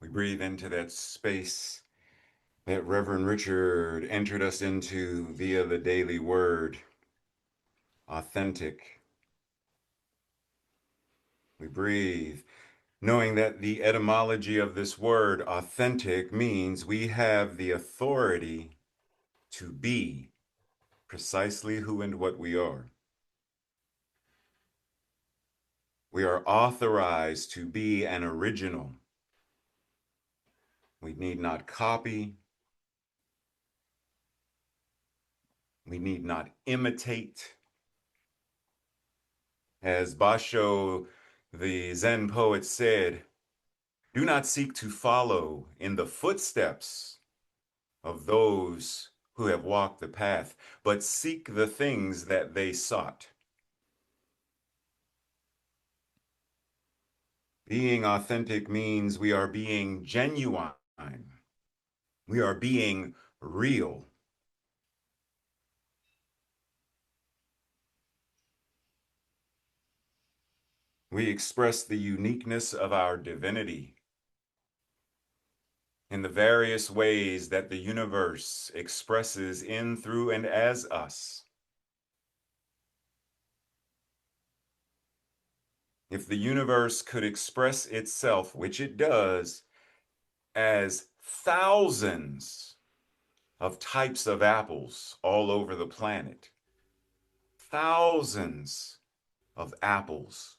We breathe into that space that Reverend Richard entered us into via the daily word, authentic. We breathe, knowing that the etymology of this word, authentic, means we have the authority to be precisely who and what we are. We are authorized to be an original. We need not copy. We need not imitate. As Basho, the Zen poet, said, do not seek to follow in the footsteps of those who have walked the path, but seek the things that they sought. Being authentic means we are being genuine. We are being real. We express the uniqueness of our divinity in the various ways that the universe expresses in, through, and as us. If the universe could express itself, which it does, as thousands of types of apples all over the planet, thousands of apples,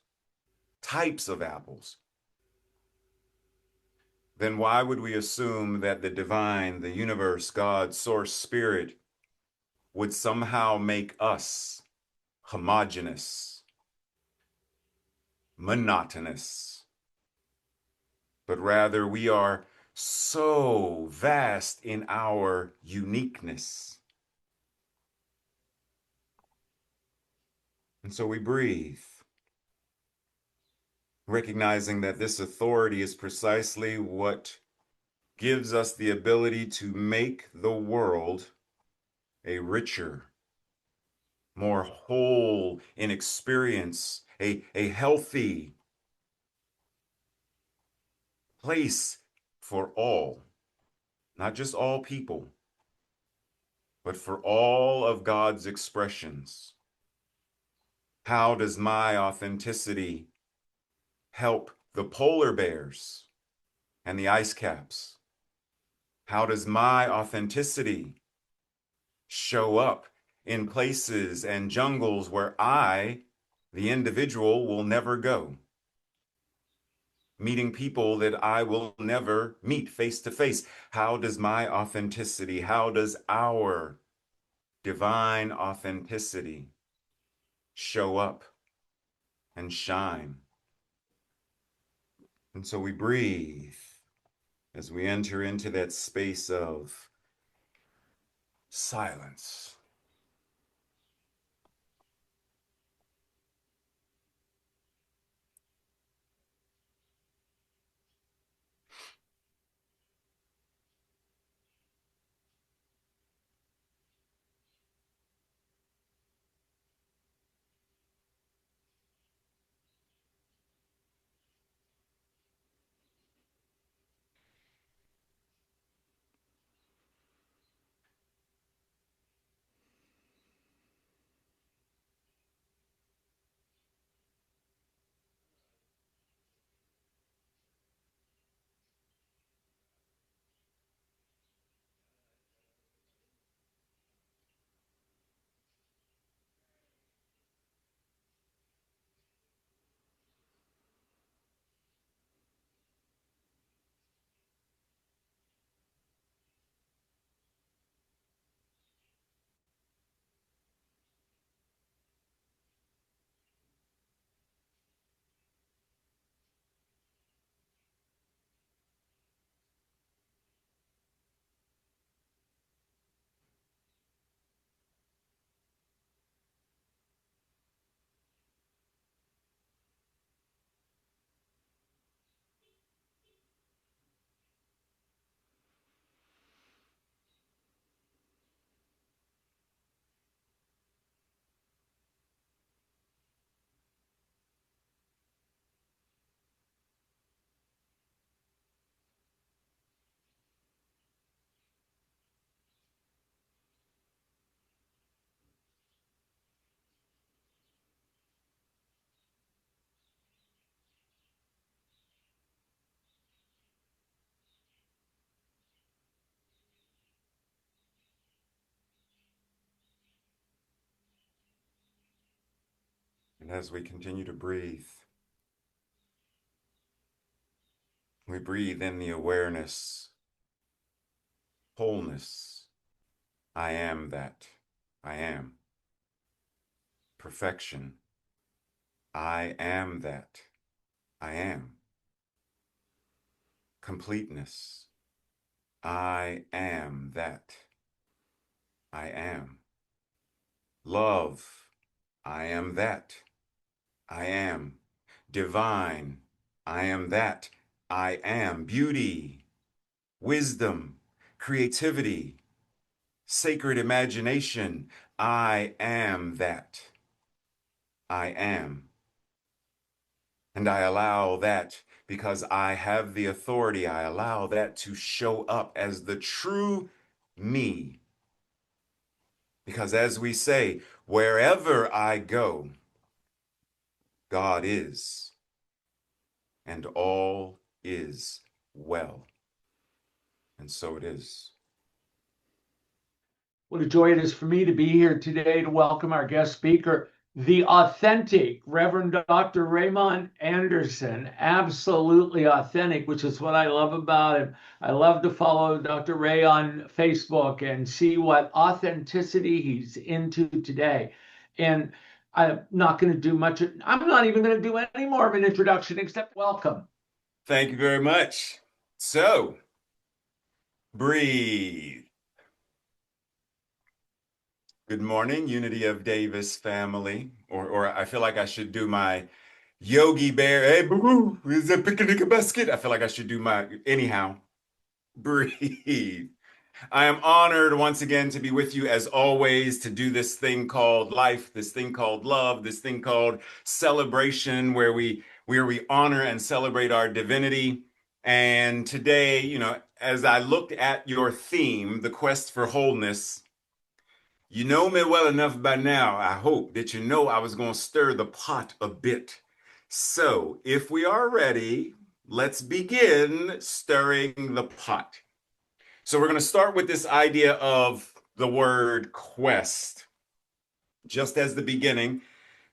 types of apples, then why would we assume that the divine, the universe, God, source, spirit would somehow make us homogeneous, monotonous, but rather we are so vast in our uniqueness. And so we breathe, recognizing that this authority is precisely what gives us the ability to make the world a richer, more whole in experience, a healthy place for all, not just all people, but for all of God's expressions. How does my authenticity help the polar bears and the ice caps? How does my authenticity show up in places and jungles where I, the individual, will never go? Meeting people that I will never meet face to face. How does my authenticity, how does our divine authenticity show up and shine? And so we breathe as we enter into that space of silence. And as we continue to breathe, we breathe in the awareness, wholeness. I am that. I am. Perfection. I am that. I am. Completeness. I am that. I am. Love. I am that. I am. Divine. I am that. I am. Beauty. Wisdom. Creativity. Sacred imagination. I am that. I am. And I allow that because I have the authority. I allow that to show up as the true me. Because as we say, wherever I go, God is, and all is well. And so it is. What a joy it is for me to be here today to welcome our guest speaker, the authentic Reverend Dr. Raymont Anderson. Absolutely authentic, which is what I love about him. I love to follow Dr. Ray on Facebook and see what authenticity he's into today. And I'm not going to do much. I'm not even going to do any more of an introduction except welcome. Thank you very much. So, breathe. Good morning, Unity of Davis family. Or I feel like I should do my Yogi Bear. Hey, boo, is a picnic a basket? I feel like I should do my, anyhow. Breathe. I am honored once again to be with you as always to do this thing called life, this thing called love, this thing called celebration where we honor and celebrate our divinity. And today, as I looked at your theme, the quest for wholeness, you know me well enough by now, I hope, that you know I was going to stir the pot a bit. So, if we are ready, let's begin stirring the pot. So, we're going to start with this idea of the word quest, just as the beginning.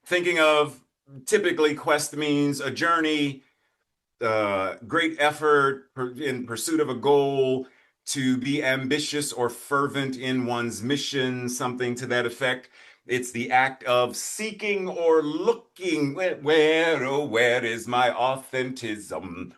Thinking of typically, quest means a journey, great effort in pursuit of a goal, to be ambitious or fervent in one's mission, something to that effect. It's the act of seeking or looking. Where is my authentism?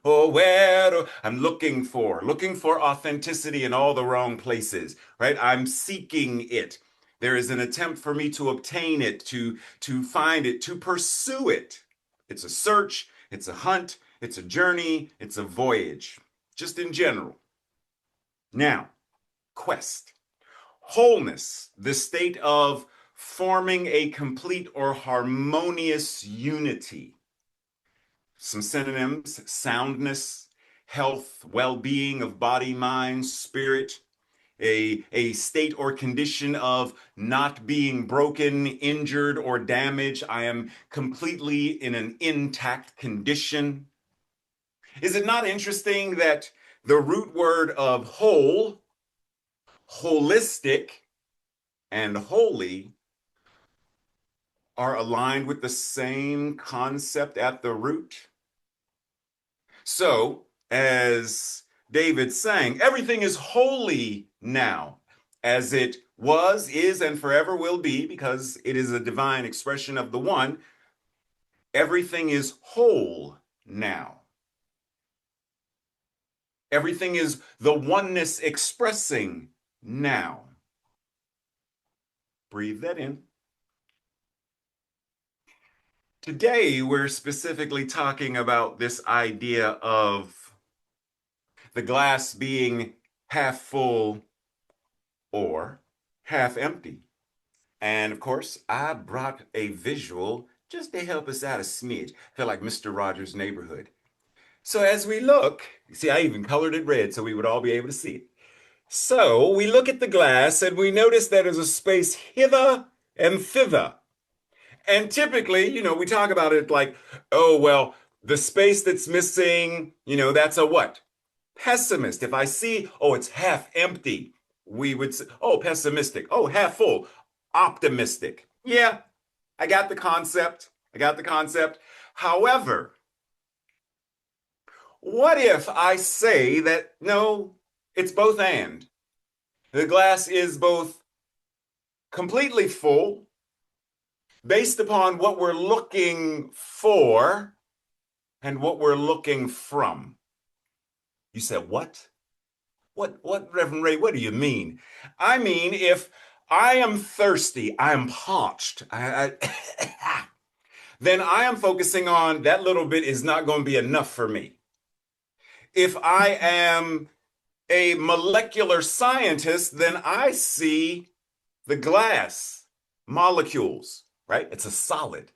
I'm looking for authenticity in all the wrong places, right? I'm seeking it. There is an attempt for me to obtain it, to find it, to pursue it. It's a search, it's a hunt, it's a journey, it's a voyage, just in general. Now, quest. Wholeness, the state of forming a complete or harmonious unity. Some synonyms: soundness, health, well-being of body, mind, spirit, a state or condition of not being broken, injured, or damaged. I am completely in an intact condition. Is it not interesting that the root word of whole, holistic, and holy are aligned with the same concept at the root? So, as David sang, everything is holy now, as it was, is, and forever will be, because it is a divine expression of the one. Everything is whole now. Everything is the oneness expressing now. Breathe that in. Today, we're specifically talking about this idea of the glass being half full or half empty. And of course, I brought a visual just to help us out a smidge. I feel like Mr. Rogers' Neighborhood. So as we look, see, I even colored it red so we would all be able to see it. So we look at the glass and we notice that there's a space hither and thither. And typically, we talk about it like, oh, well, the space that's missing, that's a what? Pessimist. If I see, oh, it's half empty, we would say, oh, pessimistic. Oh, half full, optimistic. Yeah, I got the concept. I got the concept. However, what if I say that no, it's both and? The glass is both completely full based upon what we're looking for and what we're looking from. You said, what? What, Reverend Ray, what do you mean? I mean, if I am thirsty, I am parched, then I am focusing on that little bit is not going to be enough for me. If I am a molecular scientist, then I see the glass molecules, right? It's a solid.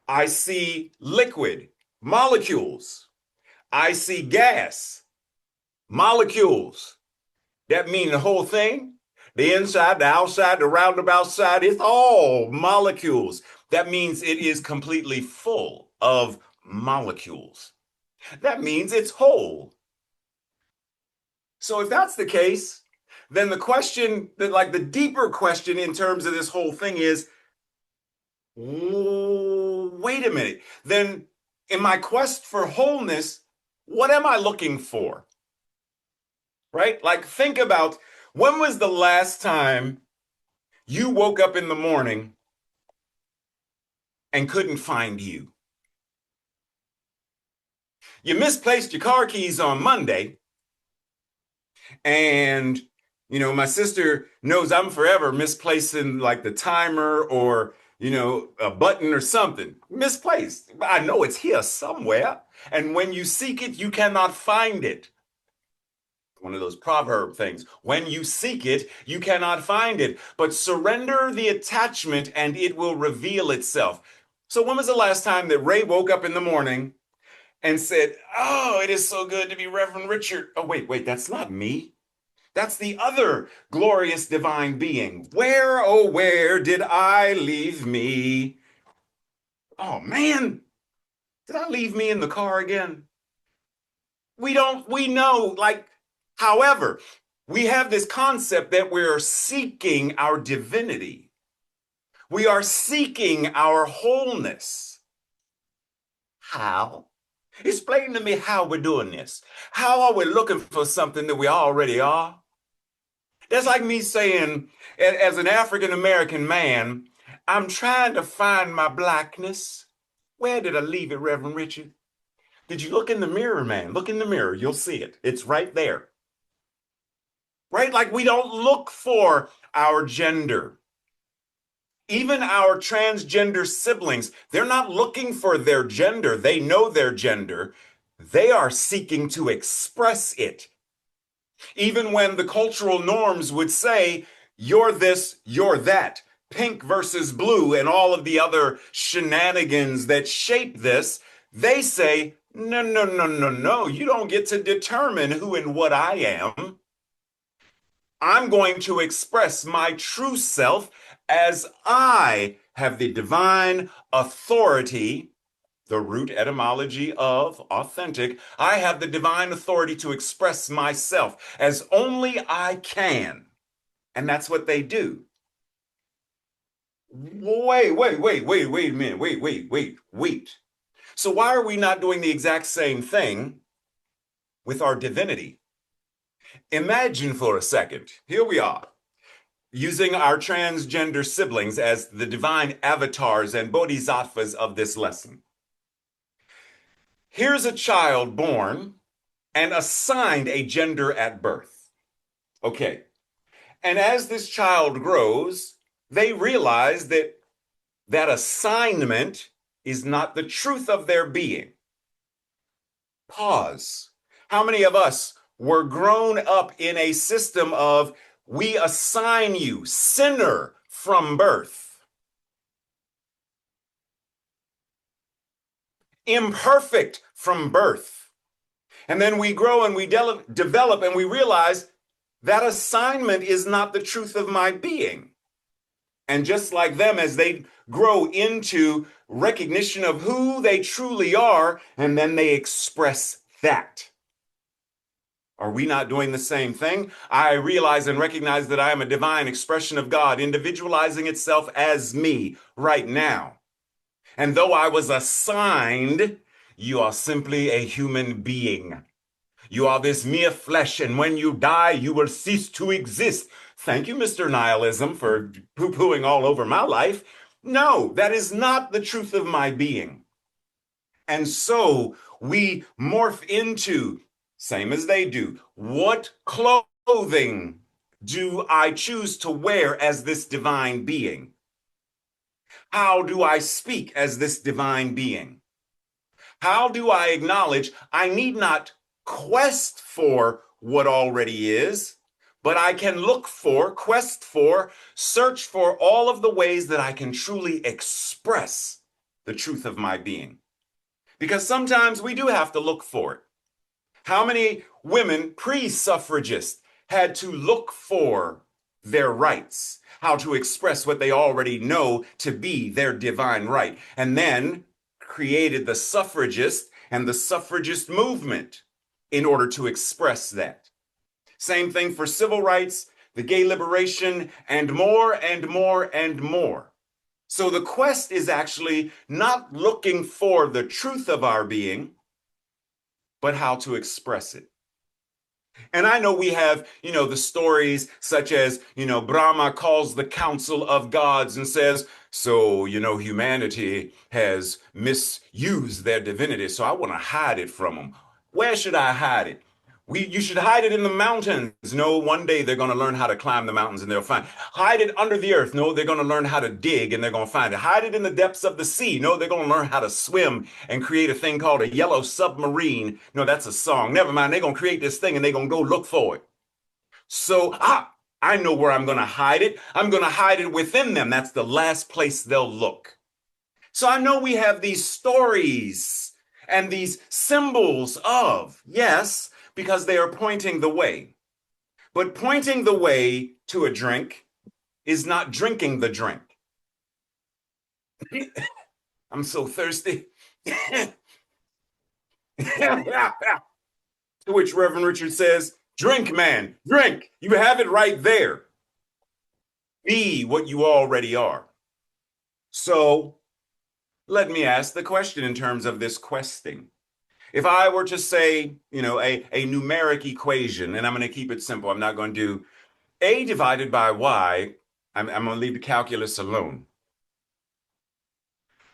I see liquid molecules. I see gas molecules. That means the whole thing, the inside, the outside, the roundabout side, it's all molecules. That means it is completely full of molecules. That means it's whole. So if that's the case, then the question, like the deeper question in terms of this whole thing is, wait a minute. Then in my quest for wholeness, what am I looking for? Right? Like think about when was the last time you woke up in the morning and couldn't find you? You misplaced your car keys on Monday, and my sister knows I'm forever misplacing like the timer or a button or something. Misplaced. I know it's here somewhere. And when you seek it, you cannot find it. One of those proverb things. When you seek it, you cannot find it. But surrender the attachment and it will reveal itself. So when was the last time that Ray woke up in the morning and said, "Oh, it is so good to be Reverend Richard"? Oh, wait, that's not me. That's the other glorious divine being. Where, oh, where did I leave me? Oh, man, did I leave me in the car again? We know, like, however, we have this concept that we're seeking our divinity. We are seeking our wholeness. How? Explain to me how we're doing this. How are we looking for something that we already are? That's like me saying, as an African American man, I'm trying to find my blackness. Where did I leave it, Reverend Richard? Did you look in the mirror, man? Look in the mirror. You'll see it. It's right there. Right? Like we don't look for our gender. Even our transgender siblings, they're not looking for their gender. They know their gender. They are seeking to express it. Even when the cultural norms would say, you're this, you're that, pink versus blue, and all of the other shenanigans that shape this, they say, no, no, no, no, no, you don't get to determine who and what I am. I'm going to express my true self as I have the divine authority, the root etymology of authentic. I have the divine authority to express myself as only I can. And that's what they do. Wait a minute. Wait. So why are we not doing the exact same thing with our divinity? Imagine for a second, here we are, using our transgender siblings as the divine avatars and bodhisattvas of this lesson. Here's a child born and assigned a gender at birth. Okay. And as this child grows, they realize that that assignment is not the truth of their being. Pause. How many of us were grown up in a system of we assign you sinner from birth, imperfect from birth, and then we grow and we develop and we realize that assignment is not the truth of my being. And just like them, as they grow into recognition of who they truly are, and then they express that. Are we not doing the same thing? I realize and recognize that I am a divine expression of God, individualizing itself as me right now. And though I was assigned, you are simply a human being. You are this mere flesh, and when you die, you will cease to exist. Thank you, Mr. Nihilism, for poo-pooing all over my life. No, that is not the truth of my being. And so we morph into, same as they do, what clothing do I choose to wear as this divine being? How do I speak as this divine being? How do I acknowledge I need not quest for what already is, but I can look for, quest for, search for all of the ways that I can truly express the truth of my being? Because sometimes we do have to look for it. How many women pre-suffragists had to look for their rights, how to express what they already know to be their divine right, and then created the suffragist and the suffragist movement in order to express that. Same thing for civil rights, the gay liberation, and more and more and more. So the quest is actually not looking for the truth of our being, but how to express it. And I know we have, the stories such as, Brahma calls the council of gods and says, so, humanity has misused their divinity, so I want to hide it from them. Where should I hide it? You should hide it in the mountains. No, one day they're going to learn how to climb the mountains and they'll find. Hide it under the earth. No, they're going to learn how to dig and they're going to find it. Hide it in the depths of the sea. No, they're going to learn how to swim and create a thing called a yellow submarine. No, that's a song. Never mind. They're going to create this thing and they're going to go look for it. So, I know where I'm going to hide it. I'm going to hide it within them. That's the last place they'll look. So I know we have these stories and these symbols of, yes, because they are pointing the way. But pointing the way to a drink is not drinking the drink. I'm so thirsty. To which Reverend Richard says, drink, man, drink. You have it right there. Be what you already are. So let me ask the question in terms of this questing. If I were to say, a numeric equation, and I'm going to keep it simple, I'm not going to do A divided by Y, I'm going to leave the calculus alone.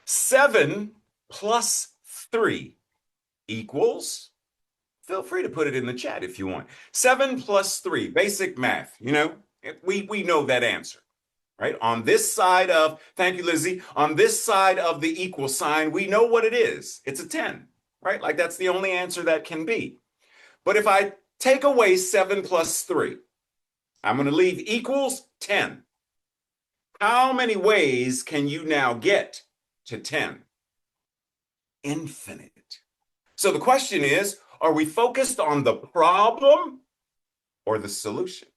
7 plus 3 equals, feel free to put it in the chat if you want. 7 plus 3, basic math, we know that answer. Right? On this side of, thank you, Lizzie, on this side of the equal sign, we know what it is. It's a 10, right? Like that's the only answer that can be. But if I take away 7 plus 3, I'm going to leave equals 10. How many ways can you now get to 10? Infinite. So the question is, are we focused on the problem or the solution?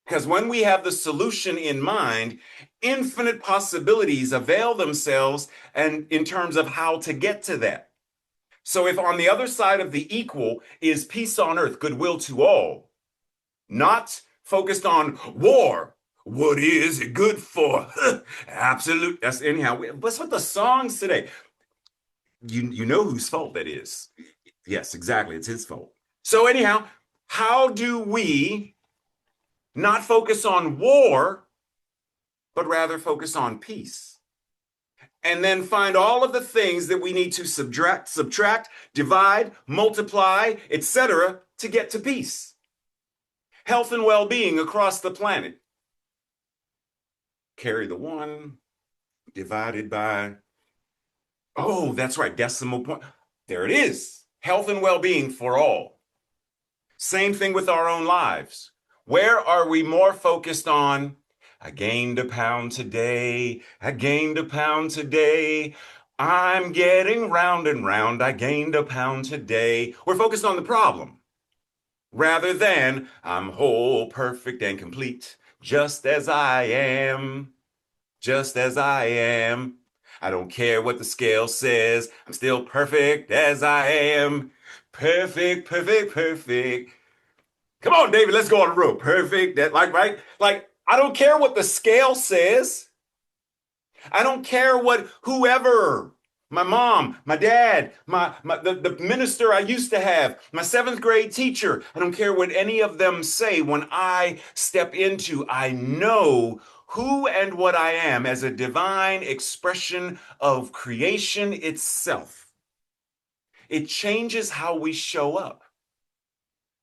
Because when we have the solution in mind, infinite possibilities avail themselves and in terms of how to get to that. So if on the other side of the equal is peace on earth, goodwill to all, not focused on war, what is it good for? Absolute. That's anyhow. What's with the songs today? You know whose fault that is. Yes, exactly. It's his fault. So anyhow, how do we not focus on war, but rather focus on peace? And then find all of the things that we need to subtract, divide, multiply, etc., to get to peace. Health and well-being across the planet. Carry the 1 divided by, oh, that's right, decimal point. There it is. Health and well-being for all. Same thing with our own lives. Where are we more focused on? I gained a pound today. I gained a pound today. I'm getting round and round. I gained a pound today. We're focused on the problem rather than I'm whole, perfect, and complete, just as I am, just as I am. I don't care what the scale says. I'm still perfect as I am. Perfect, perfect, perfect. Come on, David, let's go on the road. Perfect. That right? Like, I don't care what the scale says. I don't care what whoever, my mom, my dad, the minister I used to have, my seventh grade teacher, I don't care what any of them say. When I step into, I know who and what I am as a divine expression of creation itself. It changes how we show up.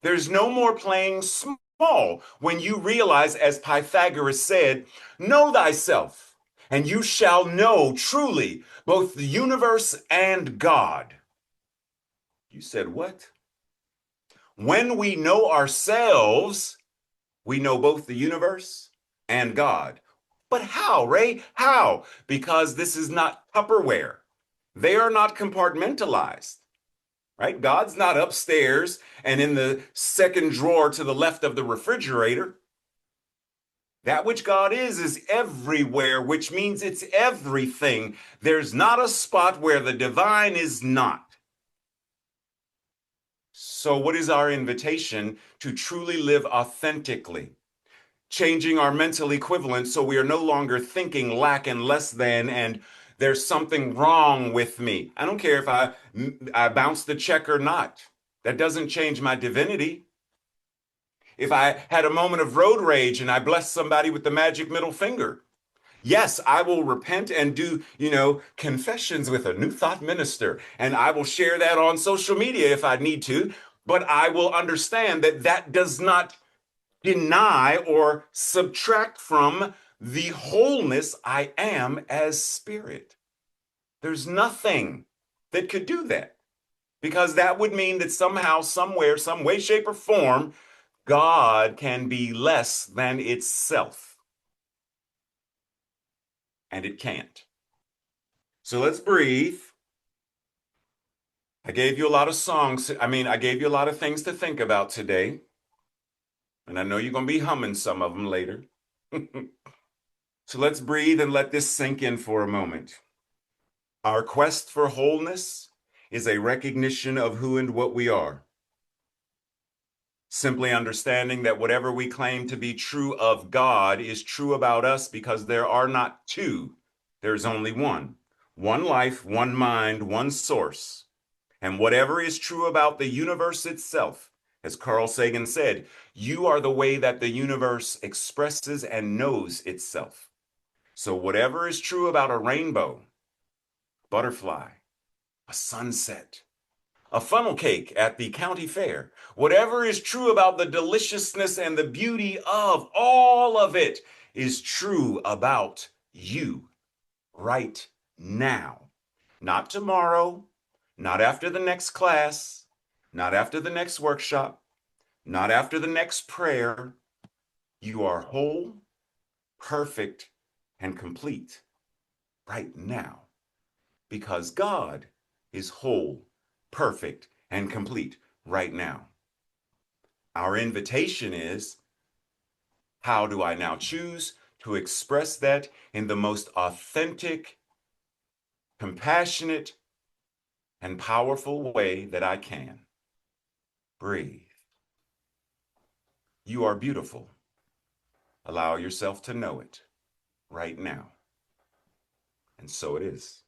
There's no more playing small when you realize, as Pythagoras said, know thyself, and you shall know truly both the universe and God. You said what? When we know ourselves, we know both the universe and God. But how, Ray? How? Because this is not Tupperware. They are not compartmentalized. Right? God's not upstairs and in the second drawer to the left of the refrigerator. That which God is everywhere, which means it's everything. There's not a spot where the divine is not. So, what is our invitation to truly live authentically? Changing our mental equivalent so we are no longer thinking lack and less than and there's something wrong with me. I don't care if I bounce the check or not. That doesn't change my divinity. If I had a moment of road rage and I blessed somebody with the magic middle finger, yes, I will repent and do, confessions with a New Thought minister. And I will share that on social media if I need to. But I will understand that that does not deny or subtract from the wholeness I am as spirit. There's nothing that could do that because that would mean that somehow, somewhere, some way, shape, or form, God can be less than itself. And it can't. So let's breathe. I gave you a lot of songs. I gave you a lot of things to think about today. And I know you're going to be humming some of them later. So let's breathe and let this sink in for a moment. Our quest for wholeness is a recognition of who and what we are. Simply understanding that whatever we claim to be true of God is true about us because there are not two, there's only one. One life, one mind, one source. And whatever is true about the universe itself, as Carl Sagan said, you are the way that the universe expresses and knows itself. So whatever is true about a rainbow, butterfly, a sunset, a funnel cake at the county fair, whatever is true about the deliciousness and the beauty of all of it is true about you right now. Not tomorrow, not after the next class, not after the next workshop, not after the next prayer. You are whole, perfect, and complete right now because God is whole, perfect, and complete right now. Our invitation is, how do I now choose to express that in the most authentic, compassionate, and powerful way that I can? Breathe. You are beautiful. Allow yourself to know it right now. And so it is.